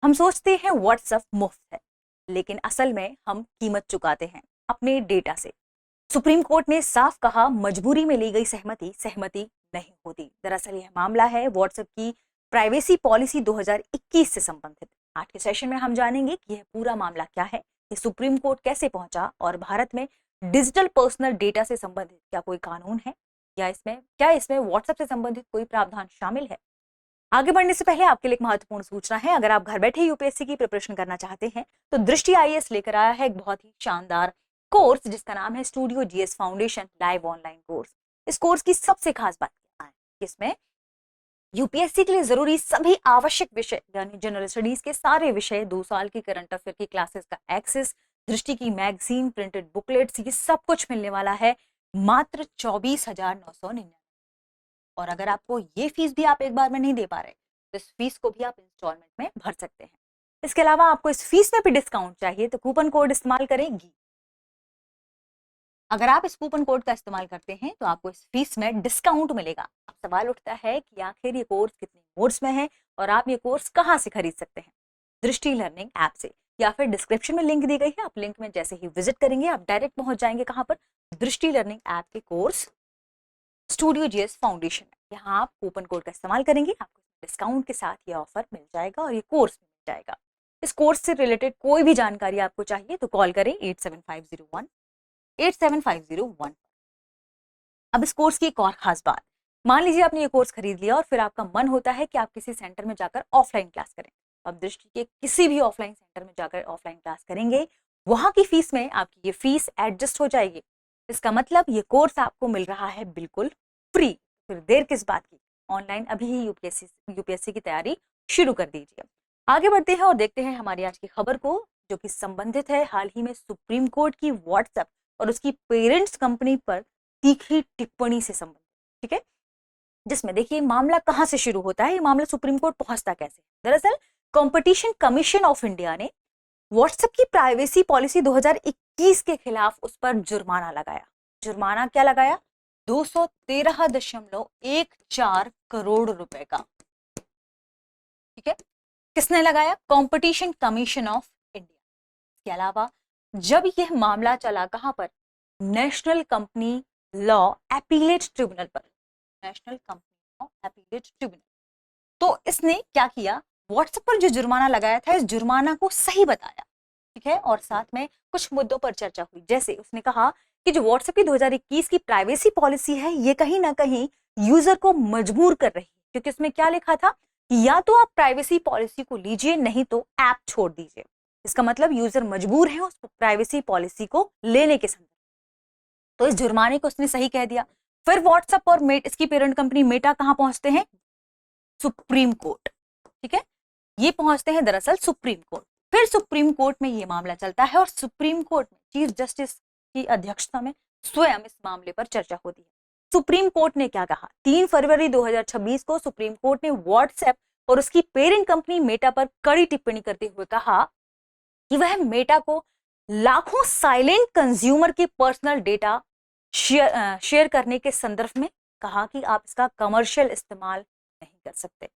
हम सोचते हैं व्हाट्सएप मुफ्त है, लेकिन असल में हम कीमत चुकाते हैं अपने डेटा से। सुप्रीम कोर्ट ने साफ कहा, मजबूरी में ली गई सहमति सहमति नहीं होती। दरअसल यह मामला है व्हाट्सएप की प्राइवेसी पॉलिसी 2021 से संबंधित। आज के सेशन में हम जानेंगे कि यह पूरा मामला क्या है, ये सुप्रीम कोर्ट कैसे पहुंचा और भारत में डिजिटल पर्सनल डेटा से संबंधित क्या कोई कानून है या इसमें व्हाट्सएप से संबंधित कोई प्रावधान शामिल है। आगे बढ़ने से पहले आपके लिए एक महत्वपूर्ण सूचना है। अगर आप घर बैठे यूपीएससी की प्रिपरेशन करना चाहते हैं तो दृष्टि आईएएस लेकर आया है एक बहुत ही शानदार कोर्स जिसका नाम है studio GS foundation live online course. इस कोर्स की सबसे खास बात क्या है, इसमें यूपीएससी के लिए जरूरी सभी आवश्यक विषय यानी जनरल स्टडीज के सारे विषय, 2 साल की करंट अफेयर की क्लासेस का एक्सेस, दृष्टि की मैगजीन, प्रिंटेड बुकलेट्स, ये सब कुछ मिलने वाला है मात्र 24,999। और अगर आपको ये फीस भी आप एक बार में नहीं दे पा रहे तो इस फीस को भी आप इंस्टॉलमेंट में भर सकते हैं। इसके अलावा आपको इस फीस में भी डिस्काउंट चाहिए तो कूपन कोड इस्तेमाल करेंगी। अगर आप इस कूपन कोड का इस्तेमाल करते हैं तो आपको इस फीस में डिस्काउंट मिलेगा। अब सवाल उठता है कि आखिर ये कोर्स कितने मोड्स में है और आप ये कोर्स कहाँ से खरीद सकते हैं। दृष्टि लर्निंग ऐप से या फिर डिस्क्रिप्शन में लिंक दी गई है, आप लिंक में जैसे ही विजिट करेंगे आप डायरेक्ट पहुंच जाएंगे कहां पर, दृष्टि लर्निंग ऐप के कोर्स स्टूडियो जीएस फाउंडेशन में। यहाँ आप कूपन कोड का इस्तेमाल करेंगे, आपको डिस्काउंट के साथ ये ऑफर मिल जाएगा और ये कोर्स भी मिल जाएगा। इस कोर्स से रिलेटेड कोई भी जानकारी आपको चाहिए तो कॉल करें 8750187501। अब इस कोर्स की एक और खास बात, मान लीजिए आपने ये कोर्स खरीद लिया और फिर आपका मन होता है कि आप किसी सेंटर में जाकर ऑफलाइन क्लास करें। अब दृष्टि के किसी भी ऑफलाइन सेंटर में जाकर ऑफलाइन क्लास करेंगे, वहां की फीस में आपकी ये फीस एडजस्ट हो जाएगी। इसका मतलब ये कोर्स आपको मिल रहा है बिल्कुल फ्री। फिर देर किस बात की, ऑनलाइन अभी ही यूपीएससी की तैयारी शुरू कर दीजिए। आगे बढ़ते हैं और देखते हैं हमारी आज की खबर को, जो कि संबंधित है हाल ही में सुप्रीम कोर्ट की व्हाट्सएप और उसकी पेरेंट्स कंपनी पर तीखी टिप्पणी से संबंधित। ठीक है, जिसमें देखिए मामला कहां से शुरू होता है, ये मामला सुप्रीम कोर्ट पहुंचता कैसे। दरअसल कंपटीशन कमीशन ऑफ इंडिया ने व्हाट्सएप की प्राइवेसी पॉलिसी 2021 के खिलाफ उस पर जुर्माना लगाया। जुर्माना क्या लगाया, 213.14 करोड़ रुपए का। ठीक है, किसने लगाया, कंपटीशन कमीशन ऑफ इंडिया। इसके अलावा जब यह मामला चला कहां पर, national company law appellate tribunal पर, national company law appellate tribunal. तो इसने क्या किया, व्हाट्सएप पर जो जुर्माना लगाया था इस जुर्माना को सही बताया। ठीक है, और साथ में कुछ मुद्दों पर चर्चा हुई, जैसे उसने कहा कि जो व्हाट्सएप की 2021 की प्राइवेसी पॉलिसी है ये कहीं ना कहीं यूजर को मजबूर कर रही है, क्योंकि उसमें क्या लिखा था कि या तो आप प्राइवेसी पॉलिसी को लीजिए नहीं तो ऐप छोड़ दीजिए। इसका मतलब यूजर मजबूर है उस प्राइवेसी पॉलिसी को लेने के संदर्भ। तो इस जुर्माने को उसने सही कह दिया। फिर व्हाट्सएप और इसकी पेरेंट कंपनी मेटा कहां पहुंचते हैं, सुप्रीम कोर्ट। ठीक है, ये पहुंचते हैं दरअसल सुप्रीम कोर्ट। फिर सुप्रीम कोर्ट में ये मामला चलता है और सुप्रीम कोर्ट में चीफ जस्टिस की अध्यक्षता में स्वयं इस मामले पर चर्चा होती है। सुप्रीम कोर्ट ने क्या कहा, 3 फरवरी 2026 को सुप्रीम कोर्ट ने व्हाट्सएप और उसकी पेरेंट कंपनी मेटा पर कड़ी टिप्पणी करते हुए कहा कि वह मेटा को लाखों साइलेंट कंज्यूमर के पर्सनल डेटा शेयर करने के संदर्भ में कहा कि आप इसका कमर्शियल इस्तेमाल नहीं कर सकते।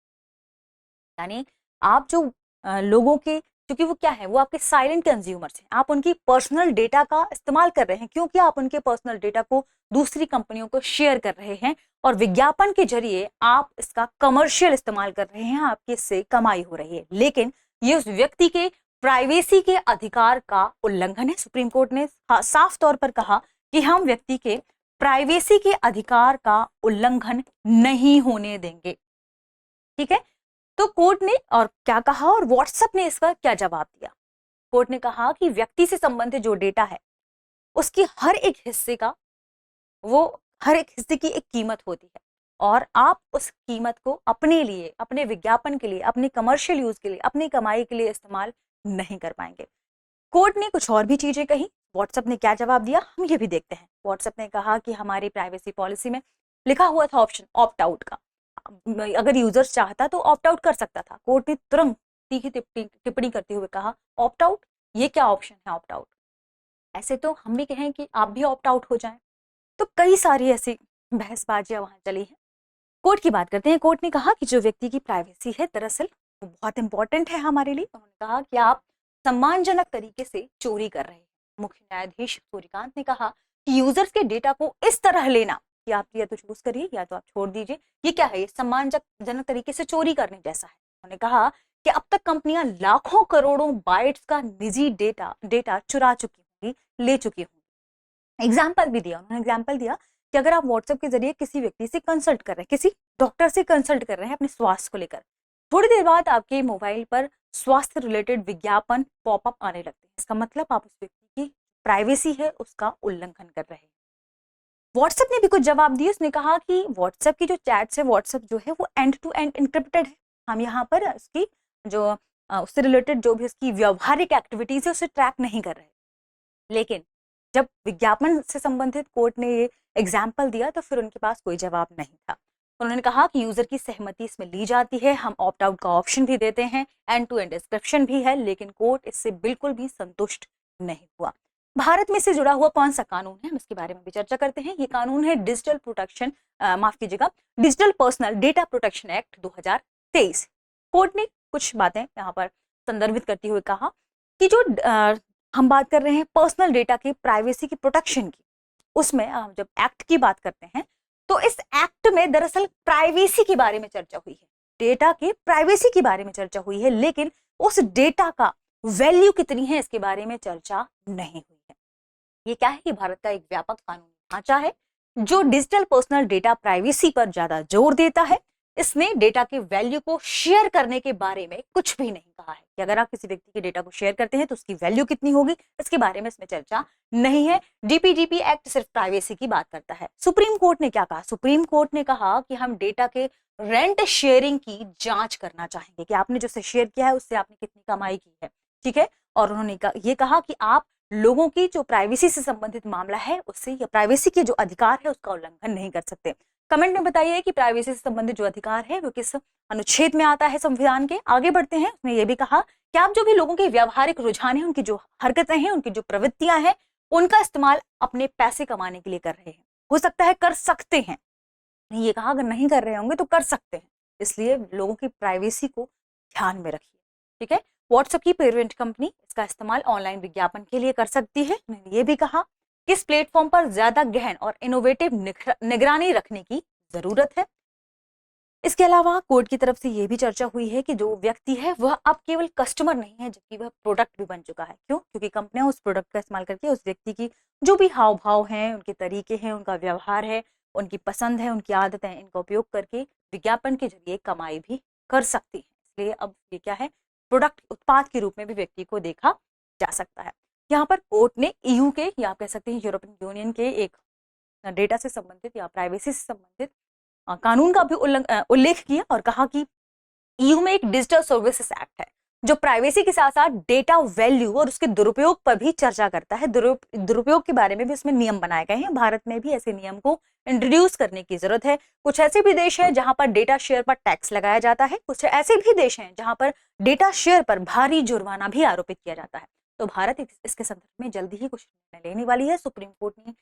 यानी आप जो लोगों के, क्योंकि वो क्या है, वो आपके साइलेंट कंज्यूमर्स हैं, आप उनकी पर्सनल डेटा का इस्तेमाल कर रहे हैं क्योंकि आप उनके पर्सनल डेटा को दूसरी कंपनियों को शेयर कर रहे हैं और विज्ञापन के जरिए आप इसका कमर्शियल इस्तेमाल कर रहे हैं, आपकी इससे कमाई हो रही है, लेकिन ये उस व्यक्ति के प्राइवेसी के अधिकार का उल्लंघन है। सुप्रीम कोर्ट ने साफ तौर पर कहा कि हम व्यक्ति के प्राइवेसी के अधिकार का उल्लंघन नहीं होने देंगे। ठीक है, तो कोर्ट ने और क्या कहा और व्हाट्सएप ने इसका क्या जवाब दिया। कोर्ट ने कहा कि व्यक्ति से संबंधित जो डेटा है उसकी हर एक हिस्से की एक कीमत होती है और आप उस कीमत को अपने लिए, अपने विज्ञापन के लिए, अपने कमर्शियल यूज के लिए, अपनी कमाई के लिए इस्तेमाल नहीं कर पाएंगे। कोर्ट ने कुछ और भी चीजें कही, व्हाट्सएप ने क्या जवाब दिया हम ये भी देखते हैं। व्हाट्सएप ने कहा कि हमारी प्राइवेसी पॉलिसी में लिखा हुआ था ऑप्शन ऑप्ट आउट का, अगर यूजर्स चाहता तो ऑप्ट आउट कर सकता था। कोर्ट ने तुरंत तीखी टिप्पणी करते हुए कहा ऑप्ट आउट, ये क्या ऑप्शन है ऑप्ट आउट, ऐसे तो हम भी कहें कि आप भी ऑप्ट आउट हो जाएं। तो कई सारी ऐसी बहसबाजियां वहां चली हैं। कोर्ट की बात करते हैं। कोर्ट ने कहा कि जो व्यक्ति की प्राइवेसी है दरअसल वो बहुत इंपॉर्टेंट है हमारे लिए। उन्होंने कहा कि आप सम्मानजनक तरीके से चोरी कर रहे हैं। मुख्य न्यायाधीश सूर्यकांत ने कहा कि यूजर्स के डेटा को इस तरह लेना कि आप या तो चूज करिए या तो आप छोड़ दीजिए, ये क्या है, ये सम्मानजनक तरीके से चोरी करने जैसा है। उन्होंने कहा कि अब तक कंपनियां लाखों करोड़ों बाइट्स का निजी डेटा चुरा चुकी होंगी, ले चुकी होंगी। एग्जाम्पल भी दिया उन्होंने, एग्जाम्पल दिया कि अगर आप व्हाट्सएप के जरिए किसी व्यक्ति से कंसल्ट कर रहे हैं, किसी डॉक्टर से कंसल्ट कर रहे हैं अपने स्वास्थ्य को लेकर, थोड़ी देर बाद आपके मोबाइल पर स्वास्थ्य रिलेटेड विज्ञापन पॉपअप आने लगते हैं। इसका मतलब आप उस व्यक्ति की प्राइवेसी है उसका उल्लंघन कर रहे हैं। व्हाट्सएप ने भी कुछ जवाब दिए। उसने कहा कि व्हाट्सएप की जो चैट्स है, व्हाट्सएप जो है वो एंड टू एंड इंक्रिप्टेड है। हम यहाँ पर उसकी जो उससे रिलेटेड जो भी उसकी व्यवहारिक एक्टिविटीज है उसे ट्रैक नहीं कर रहे। लेकिन जब विज्ञापन से संबंधित कोर्ट ने ये एग्जाम्पल दिया तो फिर उनके पास कोई जवाब नहीं था। उन्होंने कहा कि यूजर की सहमति इसमें ली जाती है, हम ऑप्ट आउट का ऑप्शन भी देते हैं, एंड टू एंड डिस्क्रिप्शन भी है, लेकिन कोर्ट इससे बिल्कुल भी संतुष्ट नहीं हुआ। भारत में से जुड़ा हुआ कौन सा कानून है, हम इसके बारे में भी चर्चा करते हैं। ये कानून है डिजिटल प्रोटेक्शन माफ कीजिएगा digital personal data protection act 2023। Court ने कुछ बातें यहाँ पर संदर्भित करते हुए कहा कि जो हम बात कर रहे हैं पर्सनल डेटा की प्राइवेसी की प्रोटेक्शन की, उसमें जब एक्ट की बात करते हैं तो इस एक्ट में दरअसल प्राइवेसी के बारे में चर्चा हुई है, डेटा के प्राइवेसी के बारे में चर्चा हुई है, लेकिन उस डेटा का वैल्यू कितनी है इसके बारे में चर्चा नहीं हुई है। ये क्या है, ये भारत का एक व्यापक कानूनी ढांचा है जो डिजिटल पर्सनल डेटा प्राइवेसी पर ज्यादा जोर देता है। इसने डेटा के वैल्यू को शेयर करने के बारे में कुछ भी नहीं कहा है कि अगर आप किसी व्यक्ति के डेटा को शेयर करते हैं तो उसकी वैल्यू कितनी होगी, इसके बारे में इसमें चर्चा नहीं है। डीपीडीपी एक्ट सिर्फ प्राइवेसी की बात करता है। सुप्रीम कोर्ट ने क्या कहा, सुप्रीम कोर्ट ने कहा कि हम डेटा के रेंट शेयरिंग की जांच करना चाहेंगे कि आपने जो शेयर किया है उससे आपने कितनी कमाई की है, ठीक है। और उन्होंने ये कहा कि आप लोगों की जो प्राइवेसी से संबंधित मामला है उससे या प्राइवेसी के जो अधिकार है उसका उल्लंघन नहीं कर सकते। कमेंट में बताइए कि प्राइवेसी से संबंधित जो अधिकार है वो किस अनुच्छेद में आता है संविधान के। आगे बढ़ते हैं, उसने ये भी कहा कि आप जो भी लोगों के व्यावहारिक रुझान है, उनकी जो हरकतें हैं, उनकी जो प्रवृत्तियां हैं, उनका इस्तेमाल अपने पैसे कमाने के लिए कर रहे हैं, हो सकता है कर सकते हैं, ये कहा अगर नहीं कर रहे होंगे तो कर सकते हैं, इसलिए लोगों की प्राइवेसी को ध्यान में रखिए, ठीक है। व्हाट्सएप की पेरेंट कंपनी इसका इस्तेमाल ऑनलाइन विज्ञापन के लिए कर सकती है। उन्होंने ये भी कहा कि इस प्लेटफॉर्म पर ज्यादा गहन और इनोवेटिव निगरानी रखने की जरूरत है। इसके अलावा कोर्ट की तरफ से यह भी चर्चा हुई है कि जो व्यक्ति है वह अब केवल कस्टमर नहीं है जबकि वह प्रोडक्ट भी बन चुका है। क्यों? क्योंकि कंपनियां उस प्रोडक्ट का इस्तेमाल करके उस व्यक्ति की जो भी हाव भाव हैं, उनके तरीके हैं, उनका व्यवहार है, उनकी पसंद है, उनकी आदतें हैं, इनका उपयोग करके विज्ञापन के जरिए कमाई भी कर सकती है। इसलिए अब ये क्या है, प्रोडक्ट उत्पाद के रूप में भी व्यक्ति को देखा जा सकता है। यहाँ पर कोर्ट ने ईयू के या आप कह सकते हैं यूरोपियन यूनियन के एक डेटा से संबंधित या प्राइवेसी से संबंधित कानून का भी उल्लेख किया और कहा कि ईयू में एक डिजिटल सर्विसेज एक्ट है जो प्राइवेसी के साथ साथ डेटा वैल्यू और उसके दुरुपयोग पर भी चर्चा करता है। दुरुपयोग के बारे में भी उसमें नियम बनाए गए हैं। भारत में भी ऐसे नियम को इंट्रोड्यूस करने की जरूरत है। कुछ ऐसे भी देश हैं जहां पर डेटा शेयर पर टैक्स लगाया जाता है, कुछ ऐसे भी देश हैं जहां पर डेटा शेयर पर भारी जुर्माना भी आरोपित किया जाता है। तो भारत इसके संदर्भ में जल्दी ही कुछ निर्णय लेने वाली है। सुप्रीम कोर्ट ने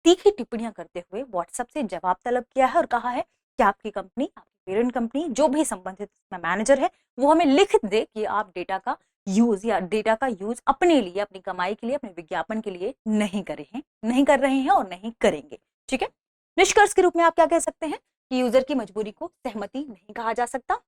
तीखी टिप्पणियां करते हुए व्हाट्सएप से जवाब तलब किया है और कहा है कि आपकी कंपनी, आपकी पेरेंट कंपनी, जो भी संबंधित मैनेजर है वो हमें लिख दे कि आप डेटा का यूज अपने लिए, अपनी कमाई के लिए, अपने विज्ञापन के लिए नहीं कर रहे हैं और नहीं करेंगे, ठीक है। निष्कर्ष के रूप में आप क्या कह सकते हैं कि यूजर की मजबूरी को सहमति नहीं कहा जा सकता,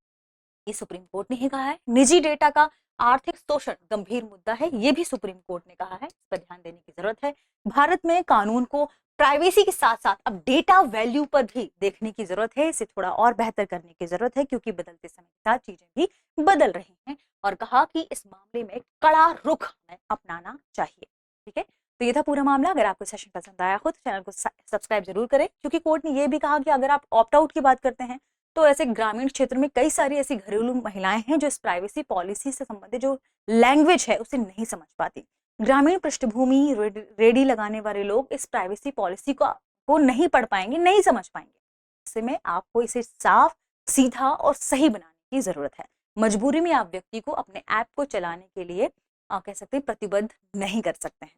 ये सुप्रीम कोर्ट ने ही कहा है। निजी डेटा का आर्थिक शोषण गंभीर मुद्दा है, ये भी सुप्रीम कोर्ट ने कहा है, इस पर ध्यान देने की जरूरत है। भारत में कानून को प्राइवेसी के साथ साथ अब डेटा वैल्यू पर भी देखने की जरूरत है, इसे थोड़ा और बेहतर करने की जरूरत है क्योंकि बदलते समय के साथ चीजें भी बदल रही हैं। और कहा कि इस मामले में कड़ा रुख हमें अपनाना चाहिए, ठीक है। तो ये था पूरा मामला। अगर आपको सेशन पसंद आया हो तो चैनल को सब्सक्राइब जरूर करें क्योंकि कोर्ट ने यह भी कहा कि अगर आप ऑप्ट आउट की बात करते हैं तो ऐसे ग्रामीण क्षेत्र में कई सारी ऐसी घरेलू महिलाएं हैं जो इस प्राइवेसी पॉलिसी से संबंधित जो लैंग्वेज है उसे नहीं समझ पाती। ग्रामीण पृष्ठभूमि रेडी लगाने वाले लोग इस प्राइवेसी पॉलिसी को नहीं पढ़ पाएंगे, नहीं समझ पाएंगे। ऐसे में आपको इसे साफ, सीधा और सही बनाने की जरूरत है। मजबूरी में आप व्यक्ति को अपने ऐप को चलाने के लिए कह सकते हैं प्रतिबद्ध नहीं कर सकते हैं।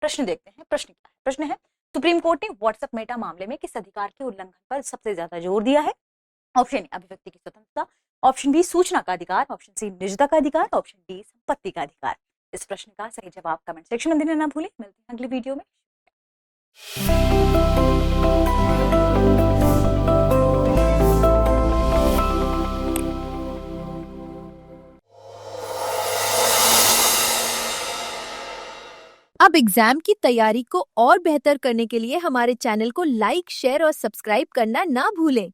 प्रश्न देखते हैं, प्रश्न क्या है? प्रश्न है सुप्रीम कोर्ट ने व्हाट्सएप मेटा मामले में किस अधिकार के उल्लंघन पर सबसे ज्यादा जोर दिया है? ऑप्शन ए अभिव्यक्ति की स्वतंत्रता, ऑप्शन बी सूचना का अधिकार, ऑप्शन सी निजता का अधिकार, ऑप्शन डी संपत्ति का अधिकार। इस प्रश्न का सही जवाब कमेंट सेक्शन में देना ना भूलें। मिलते हैं अगली वीडियो में। अब एग्जाम की तैयारी को और बेहतर करने के लिए हमारे चैनल को लाइक, शेयर और सब्सक्राइब करना ना भूलें।